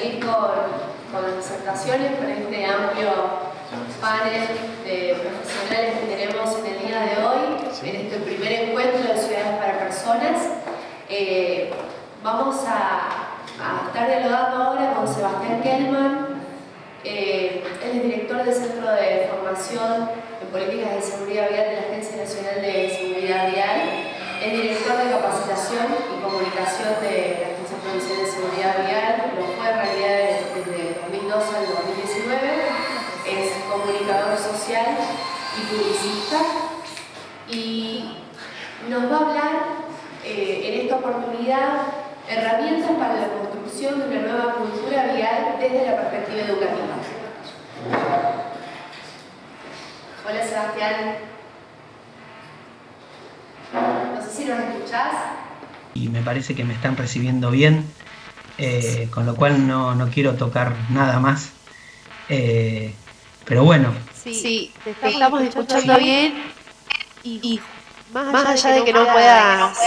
seguir con las disertaciones, con este amplio panel de profesionales que tenemos en el día de hoy, en este primer encuentro de Ciudades para Personas. Vamos a estar dialogando ahora con Sebastián Kellman. Él es director del Centro de Formación en Políticas de Seguridad Vial de la Agencia Nacional de Seguridad Vial. Es director de Capacitación y Comunicación de la Agencia Provincial de Seguridad Vial. Lo fue en realidad desde 2012 al 2019. Es comunicador social y publicista. Y nos va a hablar en esta oportunidad herramientas para la construcción de una nueva cultura vial desde la perspectiva educativa. Hola Sebastián. No sé si nos escuchás. Y me parece que me están recibiendo bien, con lo cual no quiero tocar nada más. Pero bueno. Sí, te estamos escuchando bien y más allá de que no puedas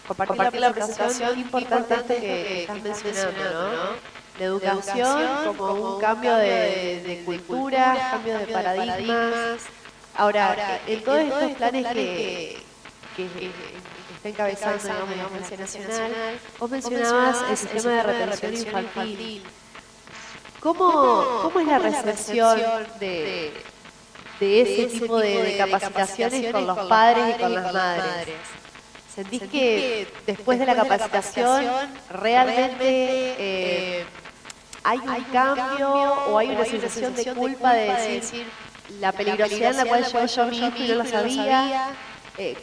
compartir la presentación, es importante esto que estás mencionando, ¿no? La educación como un cambio de cultura, cambio de paradigmas. Ahora, en todos estos planes que está encabezando, digamos, la Agencia Nacional, vos mencionabas el sistema de retención infantil. ¿Cómo es la recepción de ese tipo de capacitaciones con los padres y con las madres? ¿Sentís que después de la capacitación realmente hay un cambio o hay una sensación de culpa de decir la peligrosidad en la cual yo mi hijo y no lo sabía?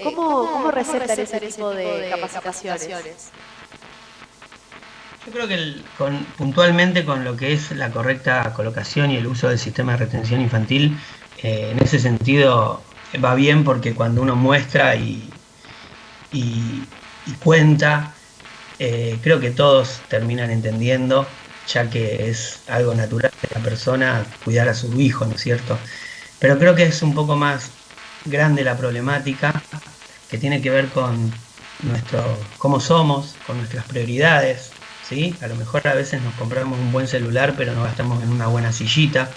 ¿Cómo receptan ese tipo de capacitaciones? Yo creo que puntualmente con lo que es la correcta colocación y el uso del sistema de retención infantil, en ese sentido va bien, porque cuando uno muestra y cuenta, creo que todos terminan entendiendo, ya que es algo natural de la persona cuidar a su hijo, ¿no es cierto? Pero creo que es un poco más grande la problemática, que tiene que ver con cómo somos, con nuestras prioridades, ¿sí? A lo mejor a veces nos compramos un buen celular, pero no gastamos en una buena sillita.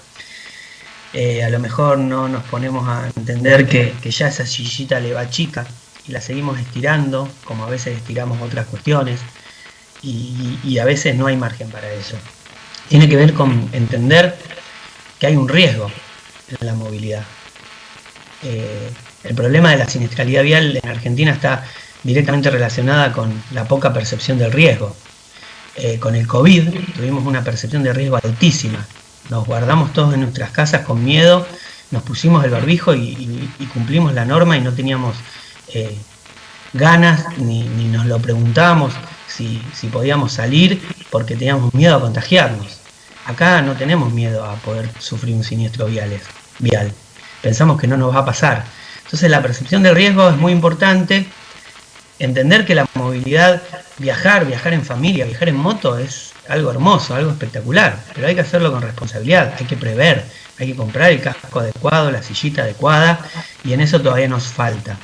A lo mejor no nos ponemos a entender que ya esa sillita le va chica y la seguimos estirando, como a veces estiramos otras cuestiones, y a veces no hay margen para eso. Tiene que ver con entender que hay un riesgo en la movilidad. El problema de la siniestralidad vial en Argentina está directamente relacionada con la poca percepción del riesgo. Con el COVID tuvimos una percepción de riesgo altísima. Nos guardamos todos en nuestras casas con miedo, nos pusimos el barbijo y cumplimos la norma, y no teníamos ganas ni nos lo preguntábamos si podíamos salir, porque teníamos miedo a contagiarnos. Acá no tenemos miedo a poder sufrir un siniestro vial. Pensamos que no nos va a pasar. Entonces la percepción del riesgo es muy importante. Entender que la movilidad, viajar en familia, viajar en moto es algo hermoso, algo espectacular, pero hay que hacerlo con responsabilidad, hay que prever, hay que comprar el casco adecuado, la sillita adecuada, y en eso todavía nos falta.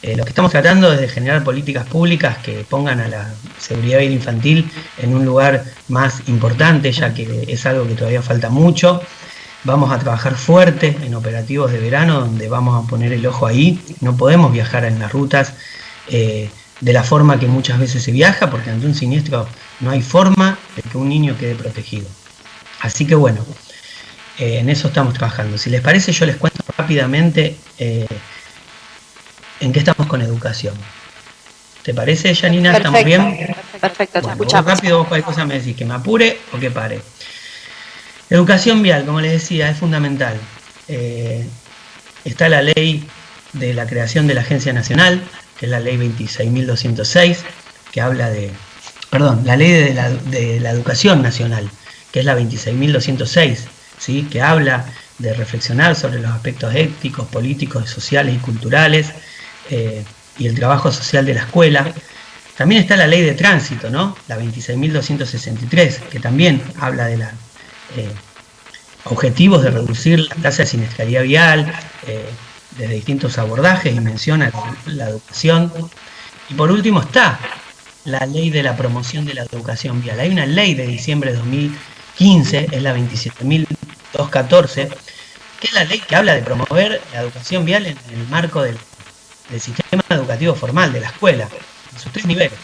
Lo que estamos tratando es de generar políticas públicas que pongan a la seguridad vial infantil en un lugar más importante, ya que es algo que todavía falta mucho. Vamos a trabajar fuerte en operativos de verano, donde vamos a poner el ojo ahí. No podemos viajar en las rutas de la forma que muchas veces se viaja, porque ante un siniestro no hay forma de que un niño quede protegido. Así que bueno, en eso estamos trabajando. Si les parece, yo les cuento rápidamente en qué estamos con educación. ¿Te parece, Janina? Perfecto. ¿Estamos bien? Perfecto, te bueno, escuchamos. Rápido, vos cualquier cosa me decís, que me apure o que pare. Educación vial, como les decía, es fundamental. Está la ley de la creación de la Agencia Nacional, que es la ley 26.206, que habla la ley de la educación nacional, que es la 26.206, ¿sí? Que habla de reflexionar sobre los aspectos éticos, políticos, sociales y culturales, y el trabajo social de la escuela. También está la ley de tránsito, ¿no? La 26.263, que también habla de objetivos de reducir la tasa de siniestralidad vial, desde distintos abordajes, y menciona la educación. Y por último está la ley de la promoción de la educación vial. Hay una ley de diciembre de 2015, es la 27.214, que es la ley que habla de promover la educación vial en el marco del sistema educativo formal, de la escuela, en sus 3 niveles.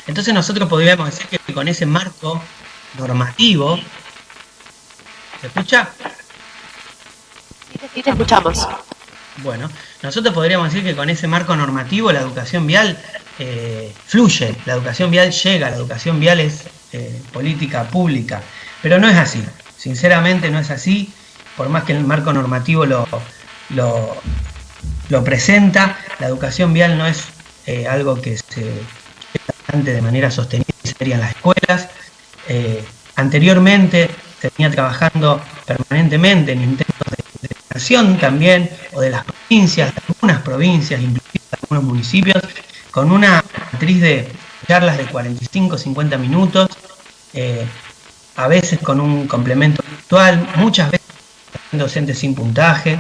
Entonces nosotros podríamos decir que con ese marco normativo, ¿se escucha? Sí, te escuchamos. Bueno, nosotros podríamos decir que con ese marco normativo la educación vial fluye, la educación vial llega, la educación vial es política pública, pero no es así, sinceramente no es así, por más que el marco normativo lo presenta, la educación vial no es algo que se de manera sostenida y seria en las escuelas. Anteriormente se venía trabajando permanentemente en intentos de nación también, o de las provincias, de algunas provincias, inclusive de algunos municipios, con una matriz de charlas de 45-50 minutos, a veces con un complemento virtual, muchas veces docentes sin puntaje,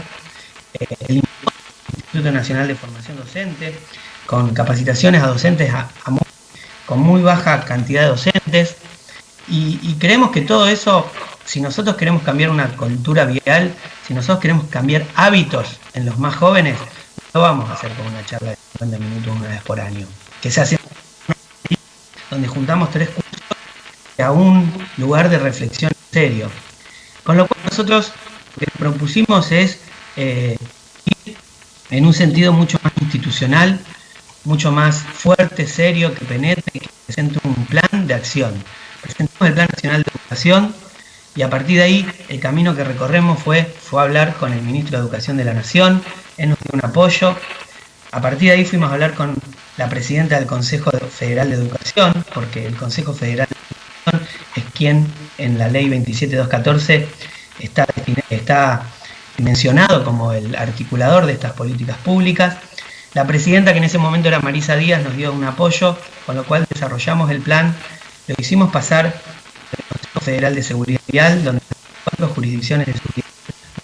el Instituto Nacional de Formación Docente, con capacitaciones a docentes con muy baja cantidad de docentes, y creemos que todo eso, si nosotros queremos cambiar una cultura vial, si nosotros queremos cambiar hábitos en los más jóvenes, no vamos a hacer con una charla de 50 minutos una vez por año, que se hace donde juntamos 3 cursos a un lugar de reflexión serio. Con lo cual nosotros lo que propusimos es ir en un sentido mucho más institucional, mucho más fuerte, serio, que penetre, que presente un plan de acción. Presentamos el Plan Nacional de Educación y a partir de ahí el camino que recorremos fue hablar con el Ministro de Educación de la Nación, él nos dio un apoyo. A partir de ahí fuimos a hablar con la Presidenta del Consejo Federal de Educación, porque el Consejo Federal de Educación es quien en la Ley 27.214 está mencionado como el articulador de estas políticas públicas. La presidenta, que en ese momento era Marisa Díaz, nos dio un apoyo, con lo cual desarrollamos el plan, lo hicimos pasar al Consejo Federal de Seguridad Vial, donde 4 jurisdicciones de seguridad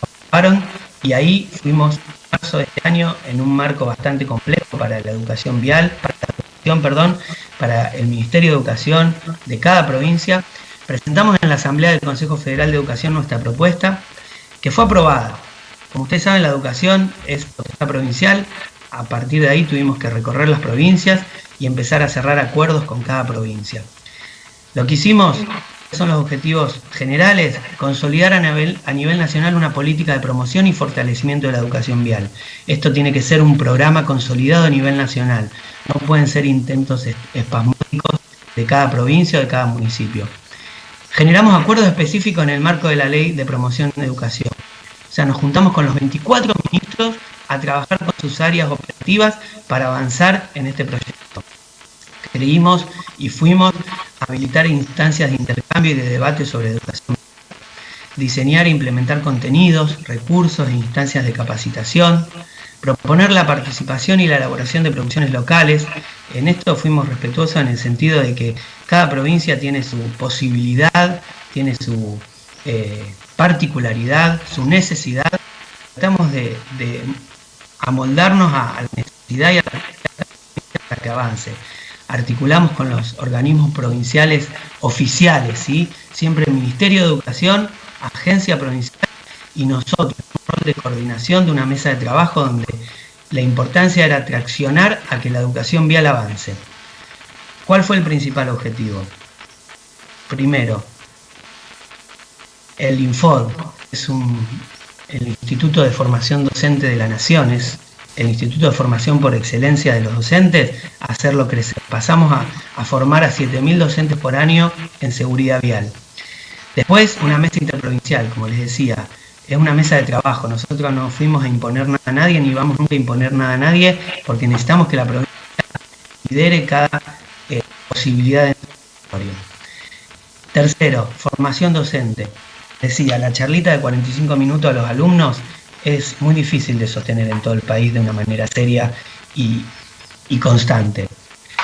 participaron, y ahí fuimos en marzo de este año en un marco bastante complejo para la educación vial, para el Ministerio de Educación de cada provincia. Presentamos en la Asamblea del Consejo Federal de Educación nuestra propuesta, que fue aprobada. Como ustedes saben, la educación es potestad provincial. A partir de ahí tuvimos que recorrer las provincias y empezar a cerrar acuerdos con cada provincia. Lo que hicimos son los objetivos generales: consolidar a nivel nacional una política de promoción y fortalecimiento de la educación vial. Esto tiene que ser un programa consolidado a nivel nacional. No pueden ser intentos espasmódicos de cada provincia o de cada municipio. Generamos acuerdos específicos en el marco de la Ley de Promoción de Educación. O sea, nos juntamos con los 24 ministros a trabajar con sus áreas operativas para avanzar en este proyecto. Creímos y fuimos a habilitar instancias de intercambio y de debate sobre educación. Diseñar e implementar contenidos, recursos e instancias de capacitación. Proponer la participación y la elaboración de producciones locales. En esto fuimos respetuosos en el sentido de que cada provincia tiene su posibilidad, tiene su particularidad, su necesidad. Tratamos de amoldarnos a la necesidad y a la que avance. Articulamos con los organismos provinciales oficiales, ¿sí? Siempre el Ministerio de Educación, Agencia Provincial y nosotros, un rol de coordinación de una mesa de trabajo donde la importancia era traccionar a que la educación vial avance. ¿Cuál fue el principal objetivo? Primero, el INFOD, es el Instituto de Formación Docente de la Nación, es el Instituto de Formación por Excelencia de los Docentes, a hacerlo crecer. Pasamos a formar a 7.000 docentes por año en seguridad vial. Después, una mesa interprovincial, como les decía, es una mesa de trabajo. Nosotros no fuimos a imponer nada a nadie, ni vamos nunca a imponer nada a nadie, porque necesitamos que la provincia lidere cada posibilidad de territorio. Tercero, formación docente. Decía, la charlita de 45 minutos a los alumnos es muy difícil de sostener en todo el país de una manera seria y constante.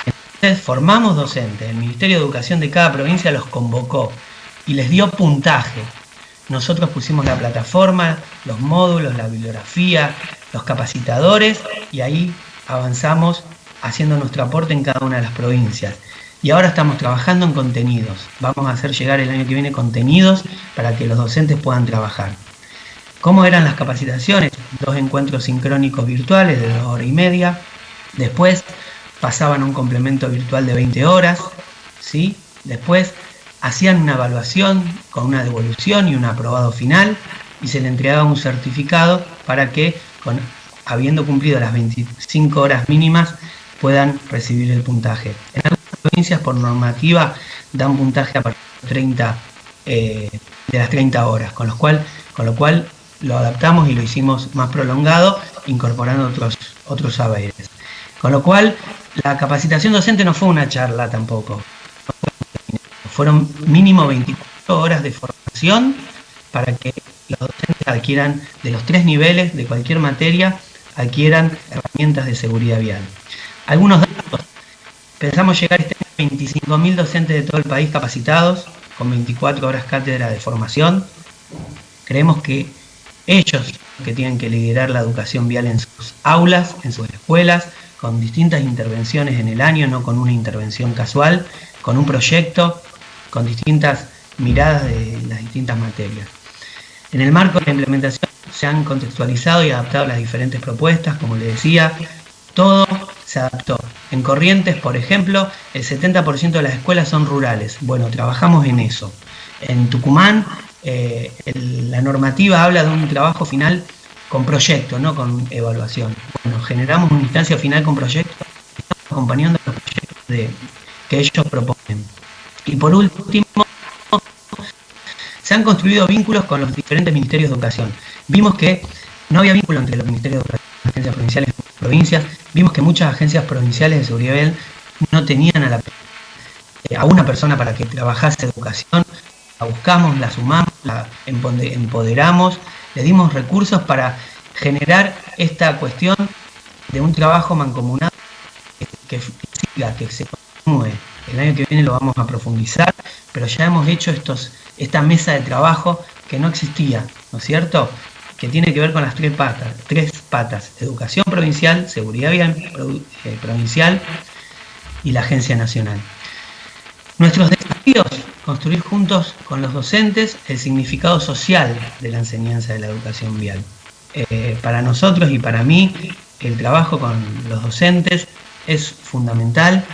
Entonces formamos docentes, el Ministerio de Educación de cada provincia los convocó y les dio puntaje. Nosotros pusimos la plataforma, los módulos, la bibliografía, los capacitadores, y ahí avanzamos haciendo nuestro aporte en cada una de las provincias. Y ahora estamos trabajando en contenidos. Vamos a hacer llegar el año que viene contenidos para que los docentes puedan trabajar. ¿Cómo eran las capacitaciones? 2 encuentros sincrónicos virtuales de 2 horas y media. Después pasaban un complemento virtual de 20 horas. ¿Sí? Después hacían una evaluación con una devolución y un aprobado final y se le entregaba un certificado para que, habiendo cumplido las 25 horas mínimas, puedan recibir el puntaje. En algunas provincias, por normativa, dan puntaje a partir de las 30 horas, con lo cual lo adaptamos y lo hicimos más prolongado, incorporando otros saberes. Con lo cual, la capacitación docente no fue una charla tampoco. Fueron mínimo 24 horas de formación para que los docentes adquieran, de los 3 niveles de cualquier materia, adquieran herramientas de seguridad vial. Algunos datos: pensamos llegar este año a 25.000 docentes de todo el país capacitados, con 24 horas cátedra de formación. Creemos que ellos que tienen que liderar la educación vial en sus aulas, en sus escuelas, con distintas intervenciones en el año, no con una intervención casual, con un proyecto, con distintas miradas de las distintas materias. En el marco de la implementación se han contextualizado y adaptado las diferentes propuestas, como les decía, todo se adaptó. En Corrientes, por ejemplo, el 70% de las escuelas son rurales. Bueno, trabajamos en eso. En Tucumán, la normativa habla de un trabajo final con proyecto, no con evaluación. Bueno, generamos una instancia final con proyecto, estamos acompañando los proyectos que ellos proponen. Y por último, se han construido vínculos con los diferentes ministerios de educación. Vimos que no había vínculo entre los ministerios de educación, las agencias provinciales y provincias. Vimos que muchas agencias provinciales de seguridad vial no tenían a una persona para que trabajase educación. La buscamos, la sumamos, la empoderamos, le dimos recursos para generar esta cuestión de un trabajo mancomunado que siga, que se continúe. El año que viene lo vamos a profundizar, pero ya hemos hecho esta mesa de trabajo que no existía, ¿no es cierto? Que tiene que ver con las tres patas: educación provincial, seguridad vial provincial y la Agencia Nacional. Nuestros desafíos: construir juntos con los docentes el significado social de la enseñanza de la educación vial. Para nosotros y para mí, el trabajo con los docentes es fundamental.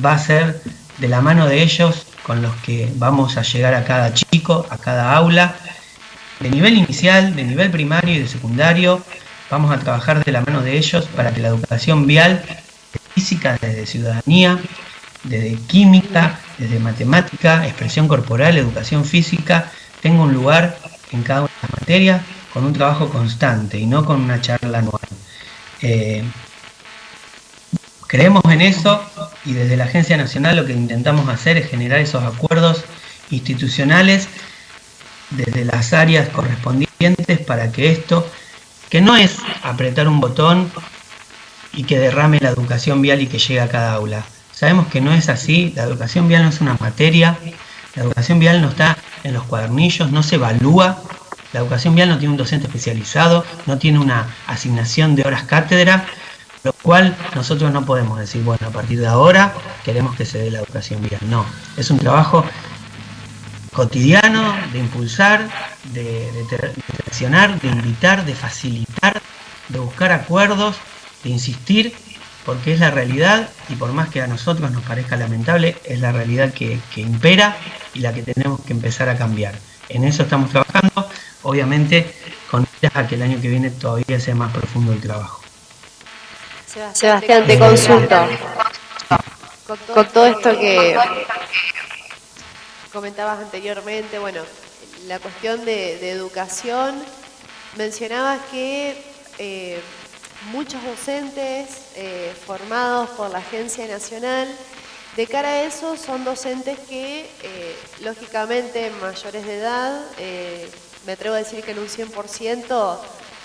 Va a ser de la mano de ellos con los que vamos a llegar a cada chico, a cada aula, de nivel inicial, de nivel primario y de secundario. Vamos a trabajar de la mano de ellos para que la educación vial, desde física, desde ciudadanía, desde química, desde matemática, expresión corporal, educación física, tenga un lugar en cada una de las materias, con un trabajo constante y no con una charla anual. Creemos en eso, y desde la Agencia Nacional lo que intentamos hacer es generar esos acuerdos institucionales desde las áreas correspondientes para que esto, que no es apretar un botón y que derrame la educación vial y que llegue a cada aula. Sabemos que no es así. La educación vial no es una materia, la educación vial no está en los cuadernillos, no se evalúa. La educación vial no tiene un docente especializado, no tiene una asignación de horas cátedra, lo cual nosotros no podemos decir, bueno, a partir de ahora queremos que se dé la educación vial. No, es un trabajo cotidiano de impulsar, de presionar, de invitar, de facilitar, de buscar acuerdos, de insistir, porque es la realidad, y por más que a nosotros nos parezca lamentable, es la realidad que impera y la que tenemos que empezar a cambiar. En eso estamos trabajando, obviamente con miras a que el año que viene todavía sea más profundo el trabajo. Sebastián, te consulto. Con todo esto que comentabas anteriormente, bueno, la cuestión de educación, mencionabas que muchos docentes formados por la Agencia Nacional, de cara a eso, son docentes que, lógicamente, mayores de edad, me atrevo a decir que en un 100%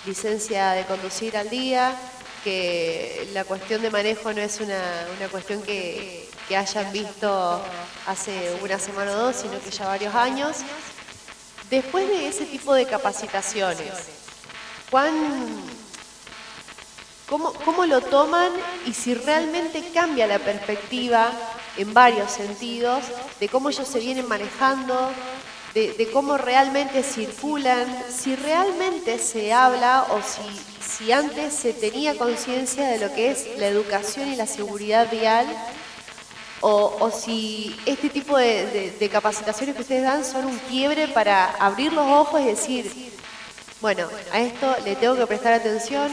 licencia de conducir al día, que la cuestión de manejo no es una cuestión que hayan visto hace una semana o dos, sino que ya varios años. Después de ese tipo de capacitaciones, ¿cuán cómo lo toman y si realmente cambia la perspectiva en varios sentidos de cómo ellos se vienen manejando, de cómo realmente circulan, si realmente se habla o si antes se tenía conciencia de lo que es la educación y la seguridad vial, o si este tipo de capacitaciones que ustedes dan son un quiebre para abrir los ojos y decir, bueno, a esto le tengo que prestar atención,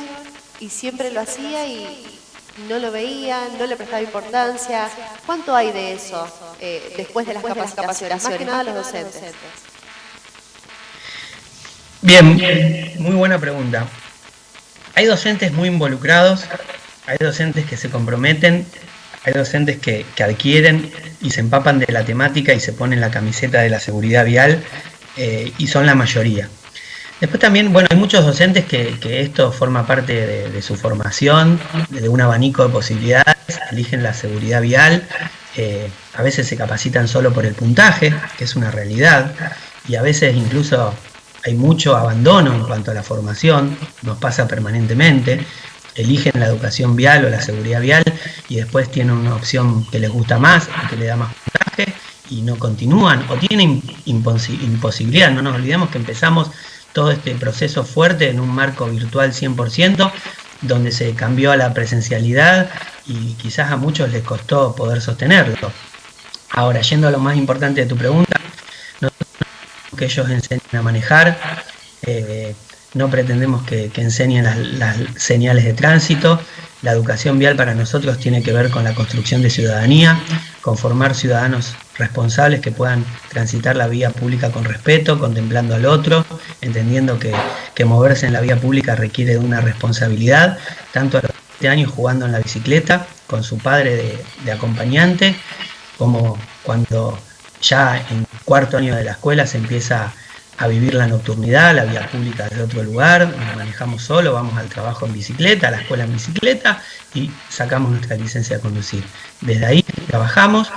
y siempre lo hacía y no lo veía, no le prestaba importancia. ¿Cuánto hay de eso después de las capacitaciones? Más que nada los docentes. Bien, muy buena pregunta. Hay docentes muy involucrados, hay docentes que se comprometen, hay docentes que adquieren y se empapan de la temática y se ponen la camiseta de la seguridad vial, y son la mayoría. Después también, bueno, hay muchos docentes que esto forma parte de su formación, de un abanico de posibilidades, eligen la seguridad vial, a veces se capacitan solo por el puntaje, que es una realidad, y a veces incluso hay mucho abandono en cuanto a la formación, nos pasa permanentemente, eligen la educación vial o la seguridad vial y después tienen una opción que les gusta más, que le da más puntaje, y no continúan, o tienen imposibilidad. No nos olvidemos que empezamos todo este proceso fuerte en un marco virtual 100%, donde se cambió a la presencialidad y quizás a muchos les costó poder sostenerlo. Ahora, yendo a lo más importante de tu pregunta, nosotros que ellos enseñen a manejar, no pretendemos que enseñen las señales de tránsito. La educación vial para nosotros tiene que ver con la construcción de ciudadanía, con formar ciudadanos responsables que puedan transitar la vía pública con respeto, contemplando al otro, entendiendo que moverse en la vía pública requiere de una responsabilidad, tanto a los 7 años jugando en la bicicleta con su padre de acompañante, como cuando ya en 4º año de la escuela se empieza a vivir la nocturnidad, la vía pública desde otro lugar, nos manejamos solo, vamos al trabajo en bicicleta, a la escuela en bicicleta y sacamos nuestra licencia de conducir. Desde ahí trabajamos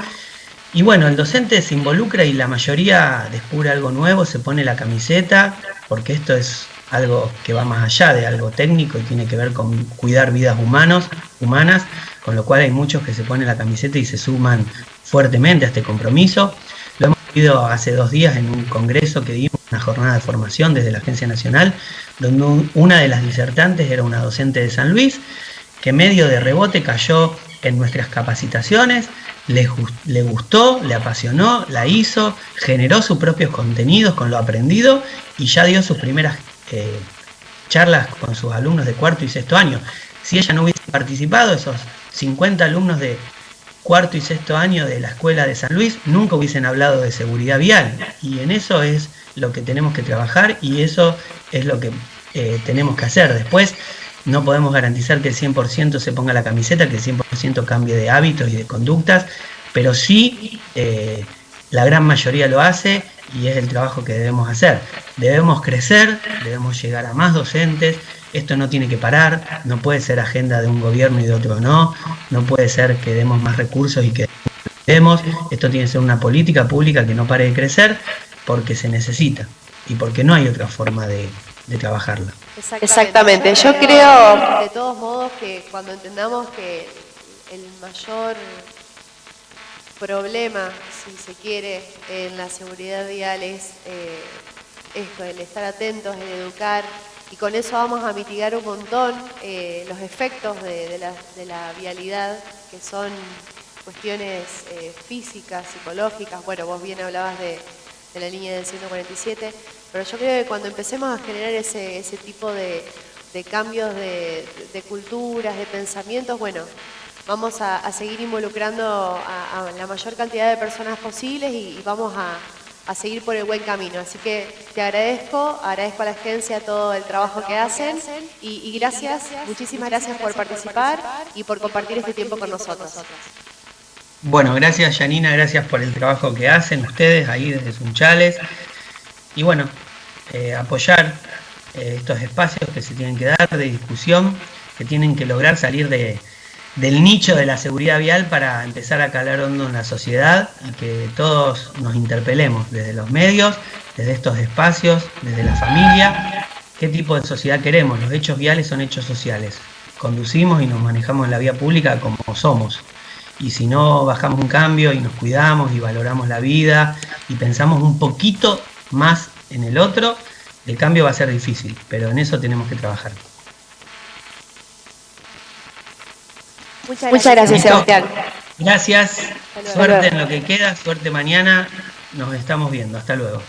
y bueno, el docente se involucra y la mayoría descubre algo nuevo, se pone la camiseta, porque esto es algo que va más allá de algo técnico y tiene que ver con cuidar vidas humanas, con lo cual hay muchos que se ponen la camiseta y se suman fuertemente a este compromiso. Lo hemos visto hace 2 días en un congreso que dimos, una jornada de formación desde la Agencia Nacional, donde una de las disertantes era una docente de San Luis, que medio de rebote cayó en nuestras capacitaciones, le gustó, le apasionó, la hizo, generó sus propios contenidos con lo aprendido y ya dio sus primeras charlas con sus alumnos de 4º y 6º año. Si ella no hubiese participado, esos 50 alumnos de 4º y 6º año de la escuela de San Luis nunca hubiesen hablado de seguridad vial, y en eso es lo que tenemos que trabajar y eso es lo que tenemos que hacer. Después no podemos garantizar que el 100% se ponga la camiseta, que el 100% cambie de hábitos y de conductas, pero sí la gran mayoría lo hace y es el trabajo que debemos hacer. Debemos crecer, debemos llegar a más docentes. Esto no tiene que parar, no puede ser agenda de un gobierno y de otro no puede ser que demos más recursos y que demos. Esto tiene que ser una política pública que no pare de crecer porque se necesita y porque no hay otra forma de trabajarla. Exactamente. Yo creo, de todos modos, que cuando entendamos que el mayor problema, si se quiere, en la seguridad vial es esto, el estar atentos, el educar, y con eso vamos a mitigar un montón los efectos de la vialidad, que son cuestiones físicas, psicológicas. Bueno, vos bien hablabas de la línea del 147, pero yo creo que cuando empecemos a generar ese tipo de cambios de culturas, de pensamientos, bueno, vamos a seguir involucrando a la mayor cantidad de personas posibles y vamos a seguir por el buen camino. Así que te agradezco a la agencia todo el trabajo que hacen y gracias, muchísimas gracias por participar y por compartir este tiempo con nosotros. Bueno, gracias Janina, gracias por el trabajo que hacen ustedes ahí desde Sunchales. Y bueno, apoyar estos espacios que se tienen que dar de discusión, que tienen que lograr salir del nicho de la seguridad vial para empezar a calar hondo en la sociedad y que todos nos interpelemos desde los medios, desde estos espacios, desde la familia, qué tipo de sociedad queremos. Los hechos viales son hechos sociales. conducimos y nos manejamos en la vía pública como somos. Y si no bajamos un cambio y nos cuidamos y valoramos la vida y pensamos un poquito más en el otro, el cambio va a ser difícil, pero en eso tenemos que trabajar. Muchas gracias, Sebastián. Gracias, suerte en lo que queda, suerte mañana, nos estamos viendo, hasta luego.